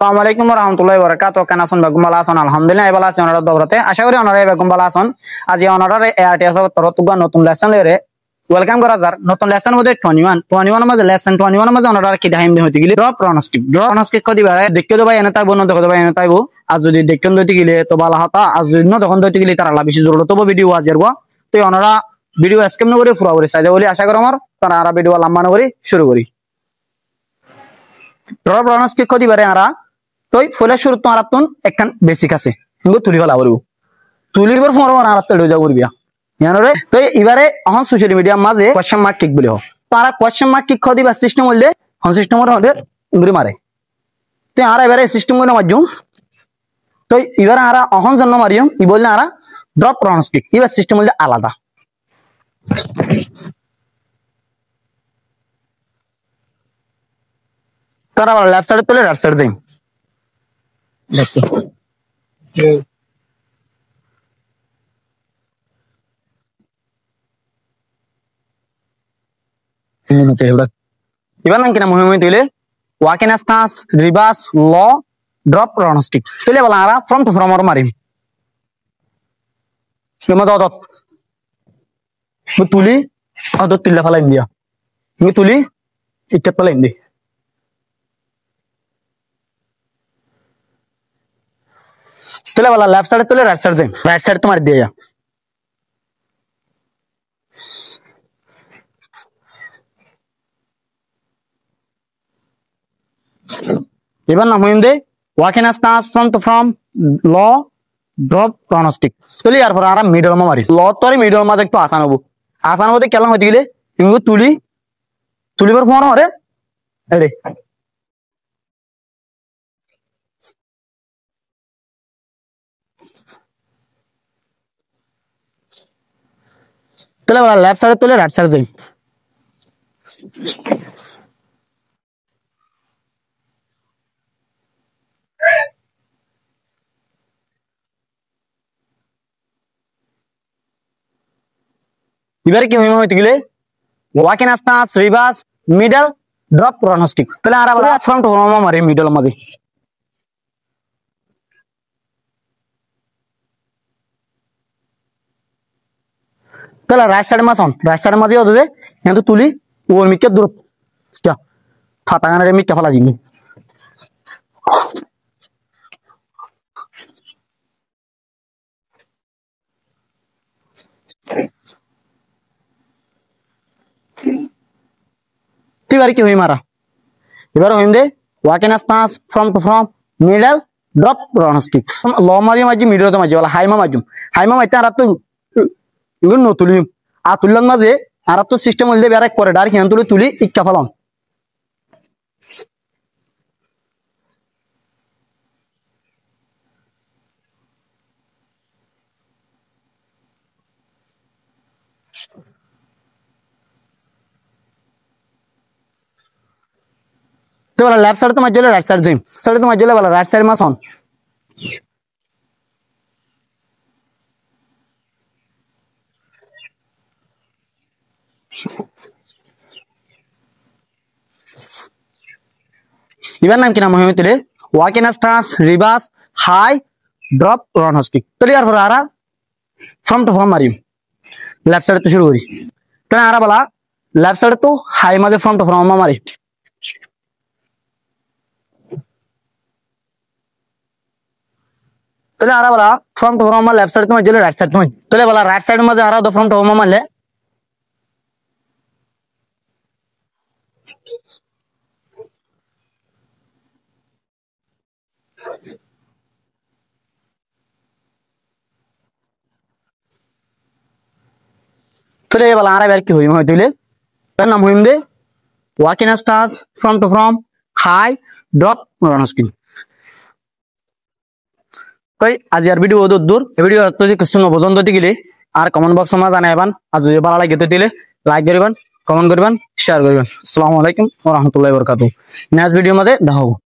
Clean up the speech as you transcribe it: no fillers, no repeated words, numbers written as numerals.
Assalamualaikum warahmatullahi wabarakatuh. Kana son bagum bala son alhamdulillah ebala son onar dobrate. Asha kori onar bagum bala son. Aji onar ARTS তরতুগা নতুন lesson লরে welcome করা যার নতুন lesson মধ্যে 21 মধ্যে lesson 21 মধ্যে ওনারা কি দেখাইম হইতে গিলে ড্রপ প্রনস্ক্রিপ্ট কদি বারে দেখকে তো ভাই এনে তাইবো না দেখো ভাই এনে তাইবো আজ যদি দেখকেন দইতে গিলে তো বালা হতা আজ যদি ন তখন দইতে গিলে তার আলা বেশি জরুরত তো ভিডিও আজের গো তো ওনারা ভিডিও স্কিপ ন করে পুরো করে সাইজা বলি আশা করি আমার তারা আর ভিডিও লম্বা ন করে শুরু করি ড্রপ প্রনস্ক্রিপ্ট কদি বারে আরা তোই ফলে শুরু তো আরাতুন একখান বেসিক আছে কিন্তু তুলি ফলা করব তুলির পর ফোন আর আরাত লই যা করবিয়া ইয়ানরে তো এবারে অহন সোশ্যাল মিডিয়া মাঝে কোশ্চেন মার্ক কিক বলি তারা কোশ্চেন মার্ক কিক খদি বা সিস্টেম হইলে হন সিস্টেম হলে গুরি মারে তো আর এবারে সিস্টেম কইনা মাজুম তো এবারে আর অহন জন্য মারিয়ম ই বললে আর ড্রপ প্রনস্ক্রিপ্ট এবার সিস্টেম হইলে আলাদা তারা লেফট সাইডে তুলে রাইট সাইডে যাই দেখো iban nang kina muhimu tile wakin stance reverse law drop pronostic tile bala ara from to from or marim kema dot mutuli adot tilla phala india mutuli ikat phala indi tile bala left side tile right side tumar diya Iban na muhim de walking stance from law drop pronostic tuli ar por ara middle ma mari law tori middle ma ekটু আসান হতে কেলা হইতে গেলে ইঙ্গু তুলি পর phone হরে এডে তাহলে বলা left সাইডে তুলে রাইট সাইডে যাই এবারে কি হইমা হইতে গেলে walking stance reverse middle drop প্রনস্টিক তাহলে আর বলা ফ্রন্ট হোমা মারি মিডল মাঝে তাহলে রাইট সাইড মাঝে হতে কিন্তু তুলি ওর মিকে দূর क्या ফাটাগানের মিকে ফলা দিবি এবারে কি হই মারা এবারে হইম দে walking stance from to from middle drop প্রনস্টিক লো মাঝে মিডল তো মাঝে বলা হাইমা মাইতে আর তো ইগুন ন তুলি আর তুলন মাঝে আর তো সিস্টেম হইলে বেরে করে ডাইরেক্ট হিন তুলি ইক্কা ফলাম তো বলা লেফট সাইড তোমার জলে রাইট সাইড যাই সাইড তোমার জলে বলা রাইট সাইড মাস অন ইবার নাম কি নাম হয় তুলে walking stance reverse high drop প্রনস্টিক তাহলে আর আরা ফ্রম টু ফ্রম মারিম লেফট সাইড তো শুরু করি তাহলে আরা বলা লেফট সাইড তো হাই মাঝে ফ্রম টু ফ্রম মারি তাহলে আরা বলা from to from left side তোমার জলে রাইট সাইড তোমার তাহলে বলা রাইট সাইড মাঝে আরা তো ফ্রম টু ফ্রম মারলে তাহলে বলা আরা বের কি হইম হইতে তার নাম হইম দে walking stance from to from high drop প্রনস্ক্রিপ্ট কই আজি আর ভিডিও দূর ভিডিও যদি কিছু নবজন দিতে গেলে আর কমেন্ট বক্স মা জানাইবান আর যদি ভালো লাগে তো দিলে লাইক করিবেন কমেন্ট করিবেন শেয়ার করিবেন আসসালামু আলাইকুম ওয়া রাহমাতুল্লাহি ওয়া বারাকাতুহু নেক্সট ভিডিও মধ্যে দেখা হবে।